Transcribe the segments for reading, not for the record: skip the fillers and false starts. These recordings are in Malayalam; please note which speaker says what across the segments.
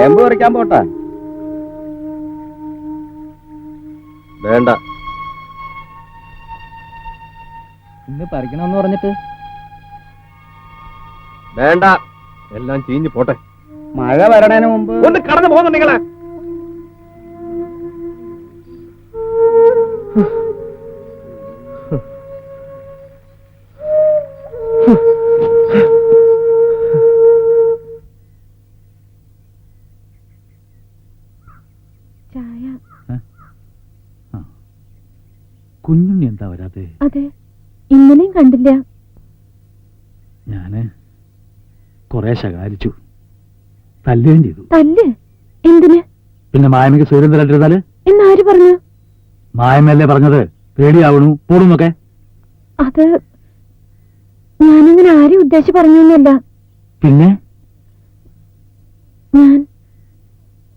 Speaker 1: ചേമ്പ് പറിക്കാൻ പോട്ടെ?
Speaker 2: വേണ്ട.
Speaker 1: ഇന്ന് പറിക്കണമെന്ന് പറഞ്ഞിട്ട്
Speaker 2: വേണ്ട, എല്ലാം ചീഞ്ഞു പോട്ടെ.
Speaker 1: മഴ വരണേന് മുമ്പ്
Speaker 2: ഒന്ന് കടന്നു പോകുന്നു നിങ്ങളെ.
Speaker 3: കുഞ്ഞുണ്ണി എന്താ വരാതെ?
Speaker 4: അതെ, ഇന്നലെയും കണ്ടില്ല.
Speaker 3: ഞാന് കൊറേ ശകാരിച്ചു, തല്ലുകയും ചെയ്തു.
Speaker 4: തല്ല്? എന്തിന്?
Speaker 3: പിന്നെ മായമയ്ക്ക് സൂര്യൻ തരട്ടിരുന്നാല്
Speaker 4: എന്നാര് പറഞ്ഞു?
Speaker 3: മായമല്ലേ പറഞ്ഞത് പേടിയാവണു പോടുന്നൊക്കെ.
Speaker 4: അത് ഞാനിങ്ങനെ ആരും ഉദ്ദേശിച്ച് പറഞ്ഞൊന്നുമല്ല.
Speaker 3: പിന്നെ
Speaker 4: ഞാൻ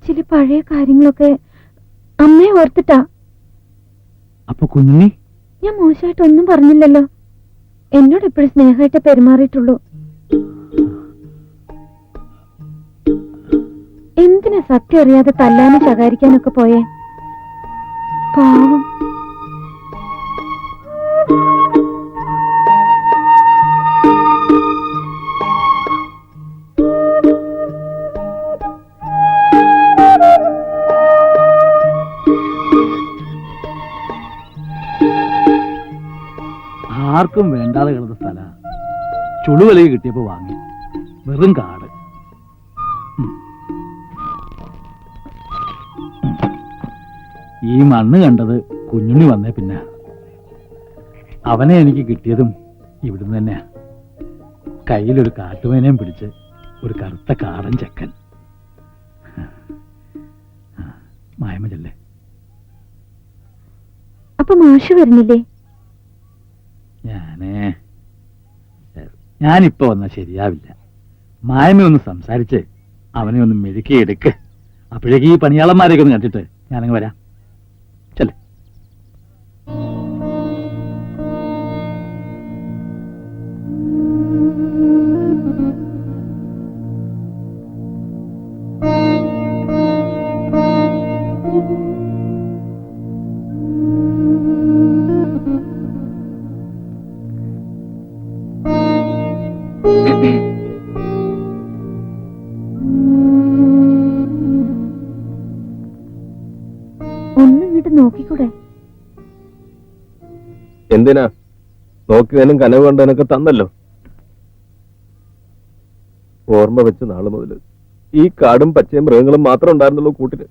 Speaker 4: ചില പഴയ കാര്യങ്ങളൊക്കെ അമ്മയെ ഓർത്തിട്ടാ.
Speaker 3: അപ്പൊ കുഞ്ഞുണ്ണി?
Speaker 4: ഞാൻ മോശമായിട്ടൊന്നും പറഞ്ഞില്ലല്ലോ. എന്നോട് എപ്പോഴും സ്നേഹമായിട്ട് പെരുമാറിയിട്ടുള്ളൂ. എന്തിനാ സത്യം അറിയാതെ തല്ലാനും ശകാരിക്കാനൊക്കെ പോയേ? പാവം.
Speaker 3: ആർക്കും വേണ്ടാതെ കിടന്ന സ്ഥല ചുളുവിലക്ക് കിട്ടിയപ്പോ വാങ്ങി. വെറും കാട്. ഈ മണ്ണ് കണ്ടത് കുഞ്ഞുണ്ണി വന്നേ പിന്നെ. അവനെ എനിക്ക് കിട്ടിയതും ഇവിടുന്ന് തന്നെയാ. കയ്യിലൊരു കാട്ടുവേനയും പിടിച്ച് ഒരു കറുത്ത കാടൻ ചെക്കൻ. മായമല്ലേ?
Speaker 4: അപ്പൊ മാഷ് വരുന്നില്ലേ?
Speaker 3: ഞാനിപ്പോ വന്നാൽ ശരിയാവില്ല. മായമ ഒന്ന് സംസാരിച്ച് അവനെ ഒന്ന് മെരുക്കിയെടുക്ക്. അപ്പോഴേക്ക് ഈ പണിയാളന്മാരെയൊക്കെ ഒന്ന് കണ്ടിട്ട് ഞാനങ്ങ് വരാം. ചെല്ലേ.
Speaker 4: ഒന്നിങ്ങോട്ട് നോക്കിക്കൂടെ?
Speaker 2: എന്തിനാ? നോക്കിയതിനും കനവ് കണ്ടതിനൊക്കെ തന്നല്ലോ. ഓർമ്മ വെച്ച നാള് മുതൽ ഈ കാടും പച്ചയും മൃഗങ്ങളും മാത്രം ഉണ്ടായിരുന്നുള്ളൂ കൂട്ടിന്.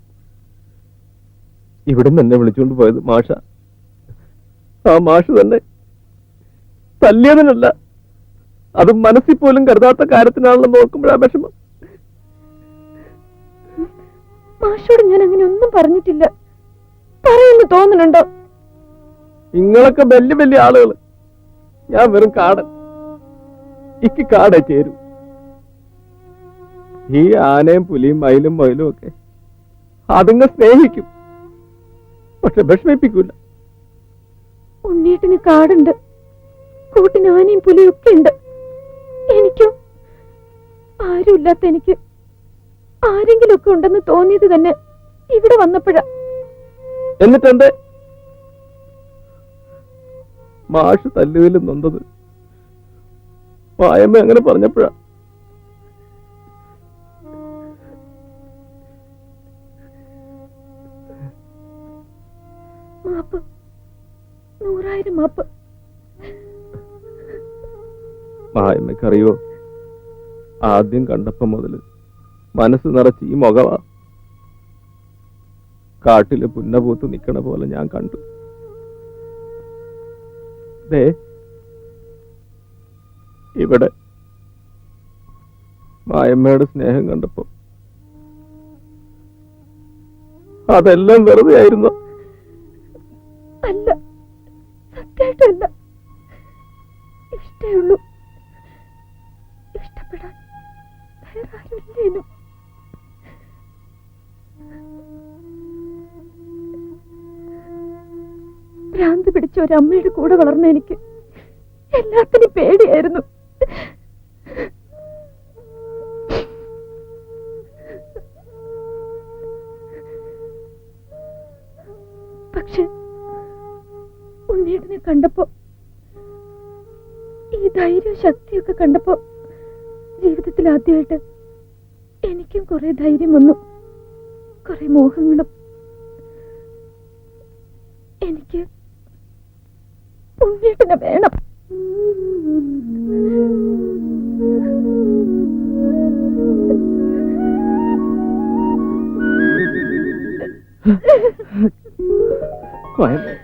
Speaker 2: ഇവിടുന്ന് എന്നെ വിളിച്ചുകൊണ്ട് പോയത് മാഷ. ആ മാഷ് തന്നെ തല്ലിയതിനല്ല, അത് മനസ്സിൽ പോലും കരുതാത്ത കാര്യത്തിനാണല്ലോ നോക്കുമ്പോഴാ വിഷമം.
Speaker 4: മാഷോട് ഞാൻ അങ്ങനെ ഒന്നും പറഞ്ഞിട്ടില്ല. പറയുന്നു തോന്നുന്നുണ്ടോ?
Speaker 2: നിങ്ങളൊക്കെ വലിയ വലിയ ആളുകൾ, ഞാൻ വെറും കാടൻ. ഇക്ക് കാടേ ചേരും. ഈ ആനയും പുലിയും മയിലും മയിലും ഒക്കെ അതുങ്ങ സ്നേഹിക്കും, പക്ഷെ വിഷമിപ്പിക്കൂല.
Speaker 4: ഉണ്ണീട്ടിന് കാടുണ്ട്, കൂട്ടിന് ആനയും പുലിയും ഒക്കെ ഉണ്ട്. എനിക്കോ ആരുമില്ലാത്ത എനിക്ക് ആരെങ്കിലും ഒക്കെ ഉണ്ടെന്ന് തോന്നിയത് തന്നെ ഇവിടെ വന്നപ്പോഴാ.
Speaker 2: എന്നിട്ടെന്തേ മാഷ് തല്ലുവിലും നൊന്തത് മായമ്മ അങ്ങനെ പറഞ്ഞപ്പോഴാ.
Speaker 4: മാപ്പ്, 100,000 മാപ്പ്.
Speaker 2: മായമ്മക്കറിയോ, ആദ്യം കണ്ടപ്പോ മുതല് മനസ്സ് നിറച്ച് ഈ മുഖവാ. കാട്ടില് പുന്നപൂത്ത് നിക്കണ പോലെ ഞാൻ കണ്ടു. ദേ ഇവിടെ മായമ്മയുടെ സ്നേഹം കണ്ടപ്പോ അതെല്ലാം വെറുതെ ആയിരുന്നു.
Speaker 4: അല്ല, സത്യമായിട്ടല്ല. ഇഷ്ടമുള്ളൂ. ഇഷ്ടപ്പെടാൻ വേറെ ആരുമില്ലേനും. ഭ്രാന്ത് പിടിച്ച ഒരമ്മയുടെ കൂടെ വളർന്ന എനിക്ക് എല്ലാത്തിനും പേടിയായിരുന്നു. കണ്ടപ്പോ, ഈ ധൈര്യവും ശക്തിയൊക്കെ കണ്ടപ്പോ, ജീവിതത്തിൽ ആദ്യമായിട്ട് എനിക്കും കുറെ ധൈര്യം വന്നു, കുറെ മോഹങ്ങളും. എനിക്ക് ഉണ്ണീട്ടനെ വേണം.
Speaker 2: മായമേ